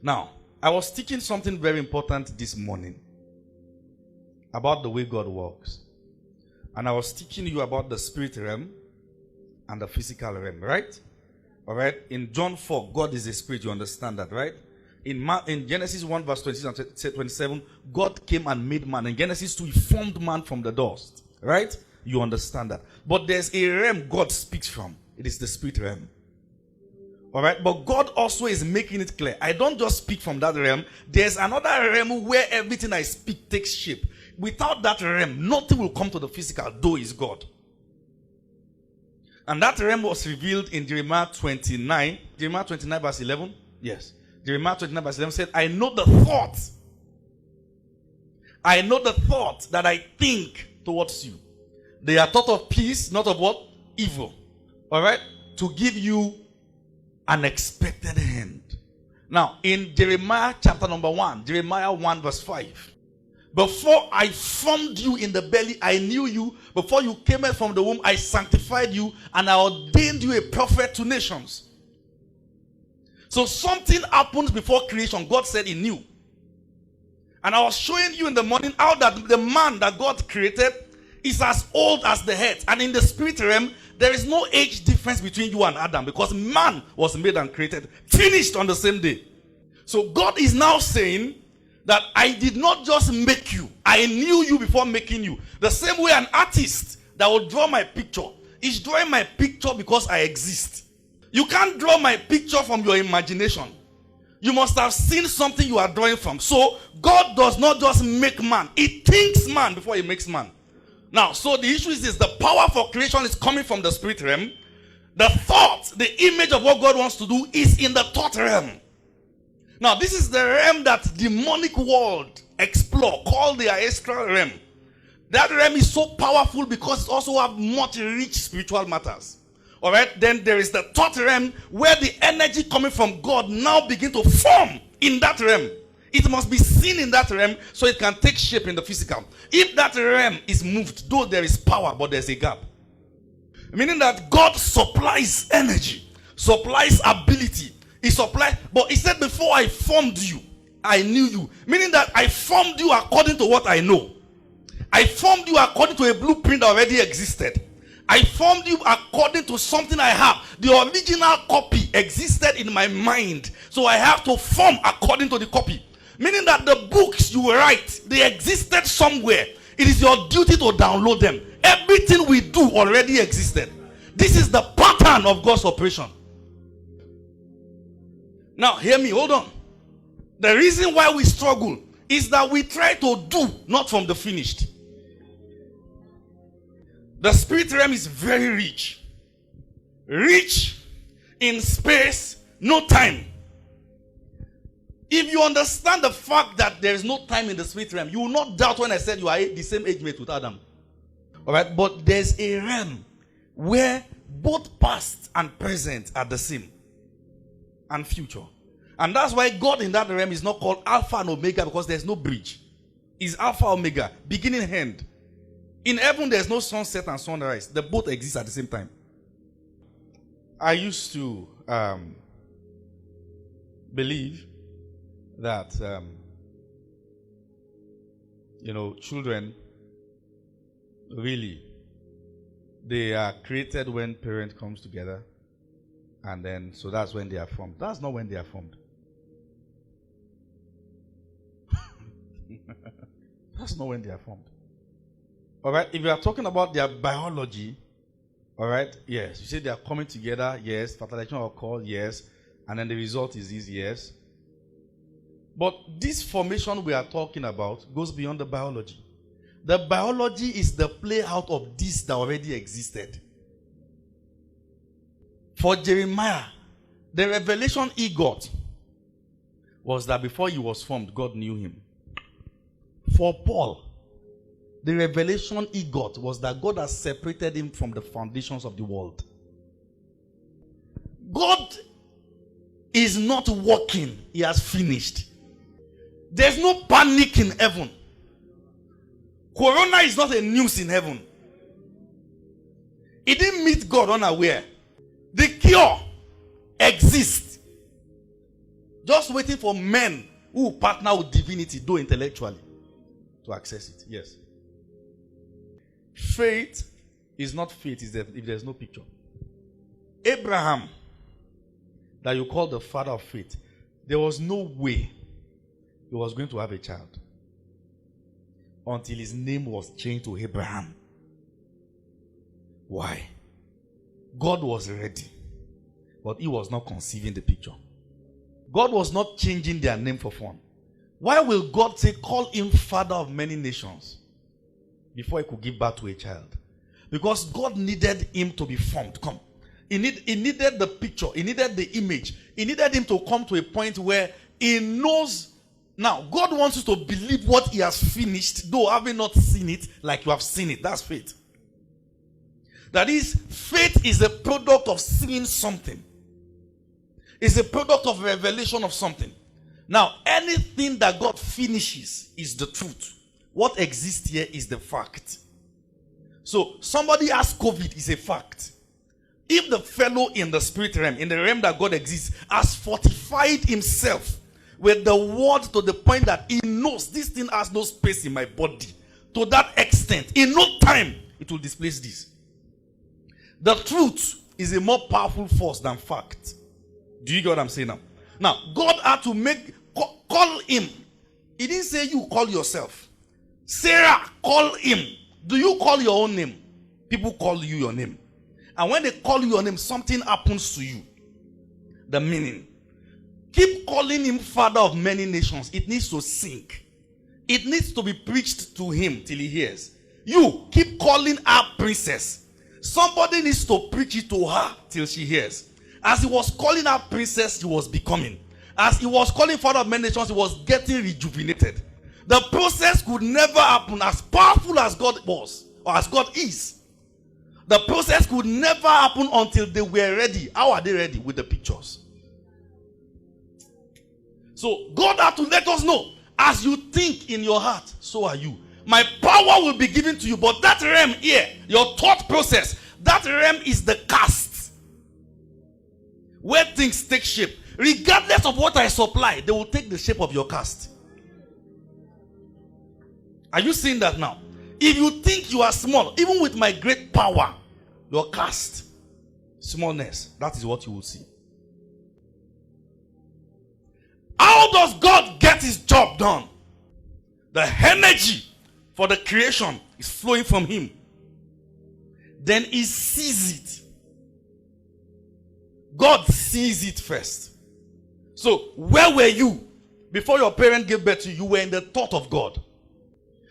Now, I was teaching something very important this morning about the way God works. And I was teaching you about the spirit realm and the physical realm, right? All right? In John 4, God is a spirit. You understand that, right? In Genesis 1, verse 26 and 27, God came and made man. In Genesis 2, he formed man from the dust, right? You understand that. But there's a realm God speaks from. It is the spirit realm. All right? But God also is making it clear. I don't just speak from that realm. There's another realm where everything I speak takes shape. Without that realm, nothing will come to the physical, though is God. And that realm was revealed in Jeremiah 29. Jeremiah 29 verse 11. Yes. Jeremiah 29 verse 11 said, I know the thoughts that I think towards you. They are thought of peace, not of what? Evil. All right? To give you an expected end. Now, in Jeremiah chapter number 1, Jeremiah 1 verse 5. Before I formed you in the belly, I knew you. Before you came out from the womb, I sanctified you and I ordained you a prophet to nations. So something happens before creation. God said he knew. And I was showing you in the morning how that the man that God created is as old as the head. And in the spirit realm, there is no age difference between you and Adam because man was made and created, finished on the same day. So God is now saying that I did not just make you. I knew you before making you. The same way an artist that will draw my picture is drawing my picture because I exist. You can't draw my picture from your imagination. You must have seen something you are drawing from. So God does not just make man. He thinks man before he makes man. Now, so the issue is this. The power for creation is coming from the spirit realm. The thought, the image of what God wants to do is in the thought realm. Now, this is the realm that demonic world explore, called the astral realm. That realm is so powerful because it also have much rich spiritual matters. All right, then there is the thought realm where the energy coming from God now begin to form in that realm. It must be seen in that realm so it can take shape in the physical. If that realm is moved, though there is power, but there's a gap. Meaning that God supplies energy, supplies ability. He supplied, but he said, before I formed you, I knew you. Meaning that I formed you according to what I know. I formed you according to a blueprint that already existed. I formed you according to something I have. The original copy existed in my mind. So I have to form according to the copy. Meaning that the books you write, they existed somewhere. It is your duty to download them. Everything we do already existed. This is the pattern of God's operation. Now, hear me, hold on. The reason why we struggle is that we try to do, not from the finished. The spirit realm is very rich. Rich in space, no time. If you understand the fact that there is no time in the spirit realm, you will not doubt when I said you are the same age mate with Adam. Alright, but there's a realm where both past and present are the same. And future. And that's why God in that realm is not called Alpha and Omega because there's no bridge. It's Alpha Omega, beginning end. In heaven there's no sunset and sunrise. They both exist at the same time. I used to believe that children really they are created when parent comes together. And then, so that's when they are formed. That's not when they are formed. That's not when they are formed. All right, if you are talking about their biology, all right, yes. You say they are coming together, yes. Fertilization occurs, yes. And then the result is this, yes. But this formation we are talking about goes beyond the biology. The biology is the play out of this that already existed. For Jeremiah, the revelation he got was that before he was formed, God knew him. For Paul, the revelation he got was that God has separated him from the foundations of the world. God is not working. He has finished. There's no panic in heaven. Corona is not a news in heaven. It didn't meet God unaware. The cure exists. Just waiting for men who partner with divinity, though intellectually, to access it. Yes. Faith is not faith if there's no picture. Abraham, that you call the father of faith, there was no way he was going to have a child until his name was changed to Abraham. Why? God was ready, but he was not conceiving the picture. God was not changing their name for fun. Why will God say, call him father of many nations, before he could give birth to a child? Because God needed him to be formed. Come. He needed the picture. He needed the image. He needed him to come to a point where he knows. Now, God wants you to believe what he has finished, though having not seen it like you have seen it. That's faith. That is, faith is a product of seeing something. It's a product of revelation of something. Now, anything that God finishes is the truth. What exists here is the fact. So, somebody has COVID is a fact. If the fellow in the spirit realm, in the realm that God exists, has fortified himself with the word to the point that he knows this thing has no space in my body, to that extent, in no time, it will displace this. The truth is a more powerful force than fact. Do you get what I'm saying now? Now, God had to call him. He didn't say you call yourself. Sarah, call him. Do you call your own name? People call you your name. And when they call you your name, something happens to you. The meaning. Keep calling him father of many nations. It needs to sink. It needs to be preached to him till he hears. You keep calling her princess. Somebody needs to preach it to her till she hears. As he was calling her princess, he was becoming. As he was calling father of many nations, he was getting rejuvenated. The process could never happen as powerful as God was, or as God is. The process could never happen until they were ready. How are they ready? With the pictures. So God had to let us know, as you think in your heart, so are you. My power will be given to you, but that realm here, your thought process, that realm is the cast, where things take shape. Regardless of what I supply, they will take the shape of your cast. Are you seeing that now? If you think you are small, even with my great power, your cast, smallness, that is what you will see. How does God get his job done? The energy for the creation is flowing from him. Then he sees it. God sees it first. So, where were you before your parent gave birth to you? You were in the thought of God.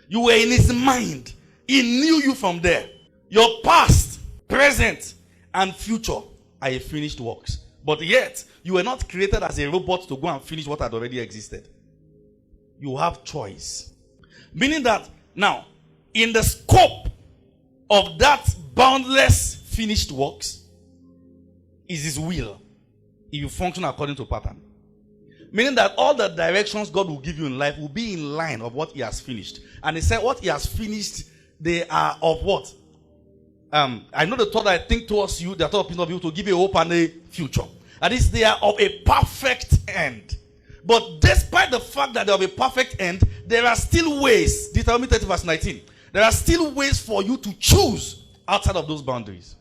You were in his mind. He knew you from there. Your past, present, and future are a finished works. But yet, you were not created as a robot to go and finish what had already existed. You have choice. Meaning that, now, in the scope of that boundless finished works, is his will, if you function according to pattern. Meaning that all the directions God will give you in life will be in line of what he has finished. And he said what he has finished, they are of what? I know the thought I think towards you, the thought of you to give you a hope and a future. That is, they are of a perfect end. But despite the fact that they are of a perfect end, there are still ways. Deuteronomy 30 verse 19. There are still ways for you to choose outside of those boundaries.